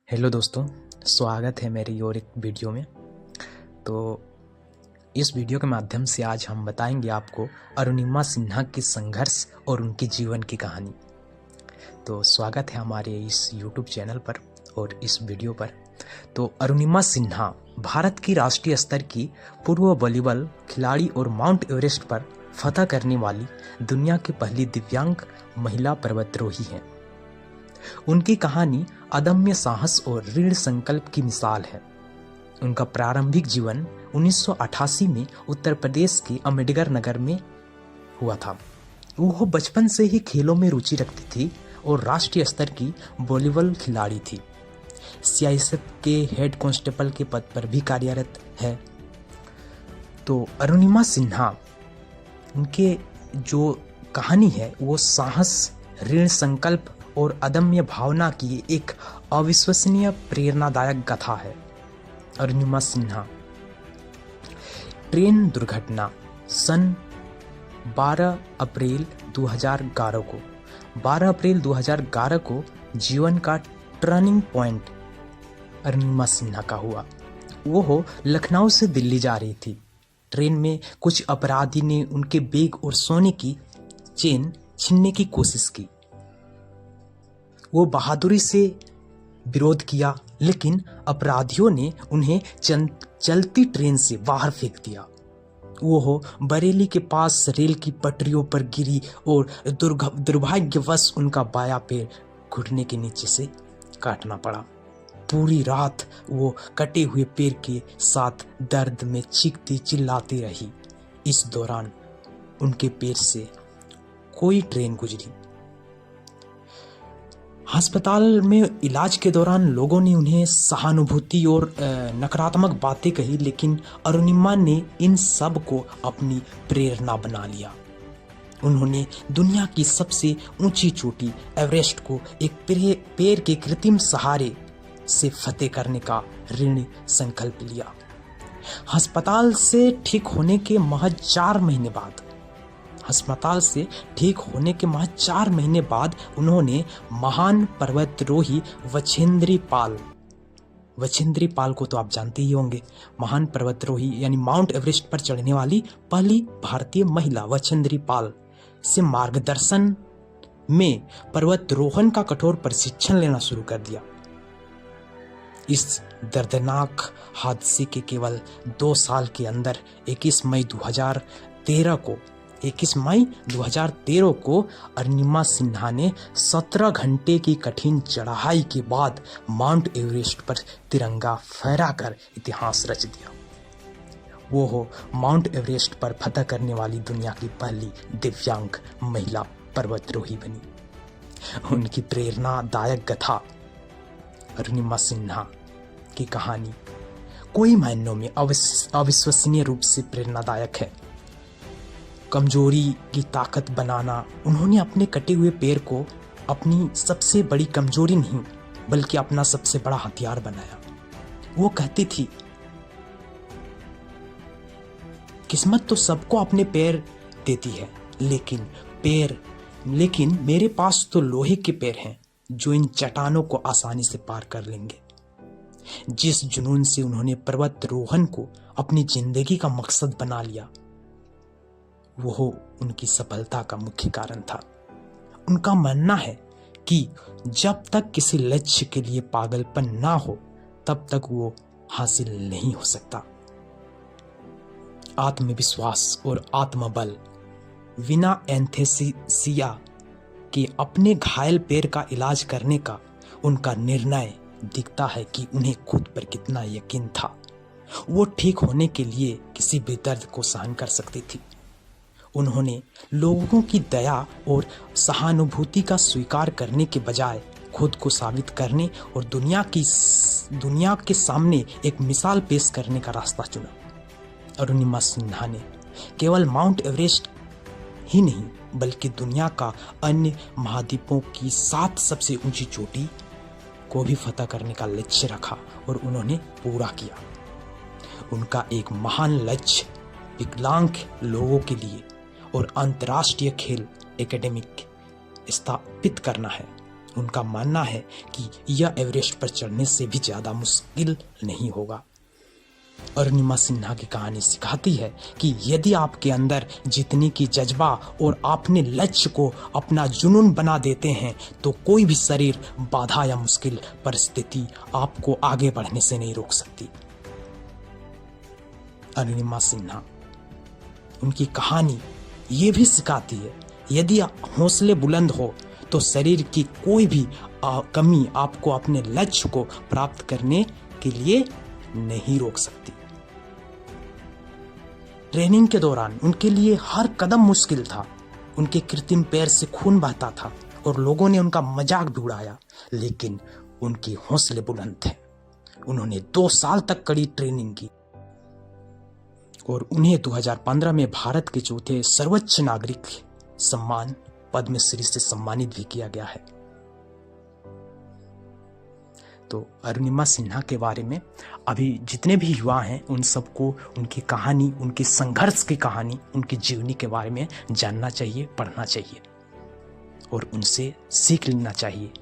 Hello दोस्तों, स्वागत है मेरी और एक वीडियो में। तो इस वीडियो के माध्यम से आज हम बताएंगे आपको अरुणिमा सिन्हा के संघर्ष और उनके जीवन की कहानी। तो स्वागत है हमारे इस यूट्यूब चैनल पर और इस वीडियो पर। तो अरुणिमा सिन्हा भारत की राष्ट्रीय स्तर की पूर्व वॉलीबॉल खिलाड़ी और माउंट एवरेस्ट पर फतह करने वाली दुनिया की पहली दिव्यांग महिला पर्वतारोही हैं। उनकी कहानी अदम्य साहस और दृढ़ संकल्प की मिसाल है। उनका प्रारंभिक जीवन 1988 में उत्तर प्रदेश के अम्बेडकर नगर में हुआ था। वो बचपन से ही खेलों में रुचि रखती थी और राष्ट्रीय स्तर की वॉलीबॉल खिलाड़ी थी। सीआईएसएफ के हेड कांस्टेबल के पद पर भी कार्यरत है। तो अरुणिमा सिन्हा, उनके जो कहानी है वो साहस, दृढ़ संकल्प और अदम्य भावना की एक अविश्वसनीय प्रेरणादायक गाथा है। अरुणिमा सिन्हा ट्रेन दुर्घटना सन 12 अप्रैल 2011 को जीवन का टर्निंग पॉइंट अरुणिमा सिन्हा का हुआ। वो लखनऊ से दिल्ली जा रही थी। ट्रेन में कुछ अपराधी ने उनके बैग और सोने की चेन छीनने की कोशिश की। वो बहादुरी से विरोध किया, लेकिन अपराधियों ने उन्हें चलती ट्रेन से बाहर फेंक दिया। वो बरेली के पास रेल की पटरियों पर गिरी और दुर्भाग्यवश उनका बायां पैर घुटने के नीचे से काटना पड़ा। पूरी रात वो कटे हुए पैर के साथ दर्द में चीखती चिल्लाती रही। इस दौरान उनके पैर से कोई ट्रेन गुजरी। अस्पताल में इलाज के दौरान लोगों ने उन्हें सहानुभूति और नकारात्मक बातें कही, लेकिन अरुणिमा ने इन सब को अपनी प्रेरणा बना लिया। उन्होंने दुनिया की सबसे ऊंची चोटी एवरेस्ट को एक पैर के कृत्रिम सहारे से फतेह करने का दृढ़ संकल्प लिया। अस्पताल से ठीक होने के महज 4 महीने बाद उन्होंने महान पर्वतारोही बछेंद्री पाल को तो आप जानते ही होंगे। महान पर्वतारोही यानी माउंट एवरेस्ट पर चढ़ने वाली पहली भारतीय महिला बछेंद्री पाल से मार्गदर्शन में पर्वतारोहण का कठोर प्रशिक्षण लेना शुरू कर दिया। इस दर्दनाक हादसे के केवल 2 साल के अंदर 21 मई 2013 को अरुणिमा सिन्हा ने 17 घंटे की कठिन चढ़ाई के बाद माउंट एवरेस्ट पर तिरंगा फहराकर इतिहास रच दिया। वो माउंट एवरेस्ट पर फतह करने वाली दुनिया की पहली दिव्यांग महिला पर्वतारोही बनी। उनकी प्रेरणादायक गाथा अरुणिमा सिन्हा की कहानी कई मायनों में अविश्वसनीय रूप से प्रेरणादायक है। कमजोरी की ताकत बनाना। उन्होंने अपने कटे हुए पैर को अपनी सबसे बड़ी कमजोरी नहीं बल्कि अपना सबसे बड़ा हथियार बनाया। वो कहती थी, किस्मत तो सबको अपने पैर देती है, लेकिन मेरे पास तो लोहे के पैर हैं जो इन चट्टानों को आसानी से पार कर लेंगे। जिस जुनून से उन्होंने पर्वतारोहण को अपनी जिंदगी का मकसद बना लिया, वो उनकी सफलता का मुख्य कारण था। उनका मानना है कि जब तक किसी लक्ष्य के लिए पागलपन ना हो तब तक वो हासिल नहीं हो सकता। आत्मविश्वास और आत्मबल बिना एंथेसिया के अपने घायल पैर का इलाज करने का उनका निर्णय दिखता है कि उन्हें खुद पर कितना यकीन था। वो ठीक होने के लिए किसी भी दर्द को सहन कर सकती थी। उन्होंने लोगों की दया और सहानुभूति का स्वीकार करने के बजाय खुद को साबित करने और दुनिया के सामने एक मिसाल पेश करने का रास्ता चुना। अरुणिमा सिन्हा ने केवल माउंट एवरेस्ट ही नहीं बल्कि दुनिया का अन्य महाद्वीपों की 7 सबसे ऊंची चोटी को भी फतह करने का लक्ष्य रखा और उन्होंने पूरा किया। उनका एक महान लक्ष्य विकलांग लोगों के लिए और अंतर्राष्ट्रीय खेल एकेडमिक स्थापित करना है उनका मानना है कि यह एवरेस्ट पर चढ़ने से भी ज़्यादा मुश्किल नहीं होगा। अरुणिमा सिन्हा की कहानी सिखाती है कि यदि आपके अंदर जीतने की जज्बा और अपने लक्ष्य को अपना जुनून बना देते हैं तो कोई भी शरीर, बाधा या मुश्किल परिस्थिति आपको आगे बढ़ने से नहीं रोक सकती। अरुणिमा सिन्हा, उनकी कहानी ये भी सिखाती है यदि हौसले बुलंद हो तो शरीर की कोई भी कमी आपको अपने लक्ष्य को प्राप्त करने के लिए नहीं रोक सकती। ट्रेनिंग के दौरान उनके लिए हर कदम मुश्किल था। उनके कृत्रिम पैर से खून बहता था और लोगों ने उनका मजाक भी उड़ाया, लेकिन उनके हौसले बुलंद थे। उन्होंने 2 साल तक कड़ी ट्रेनिंग की और उन्हें 2015 में भारत के चौथे सर्वोच्च नागरिक सम्मान पद्मश्री से सम्मानित भी किया गया है। तो अरुणिमा सिन्हा के बारे में अभी जितने भी युवा हैं उन सबको उनकी कहानी, उनके संघर्ष की कहानी, उनकी जीवनी के बारे में जानना चाहिए, पढ़ना चाहिए और उनसे सीख लेना चाहिए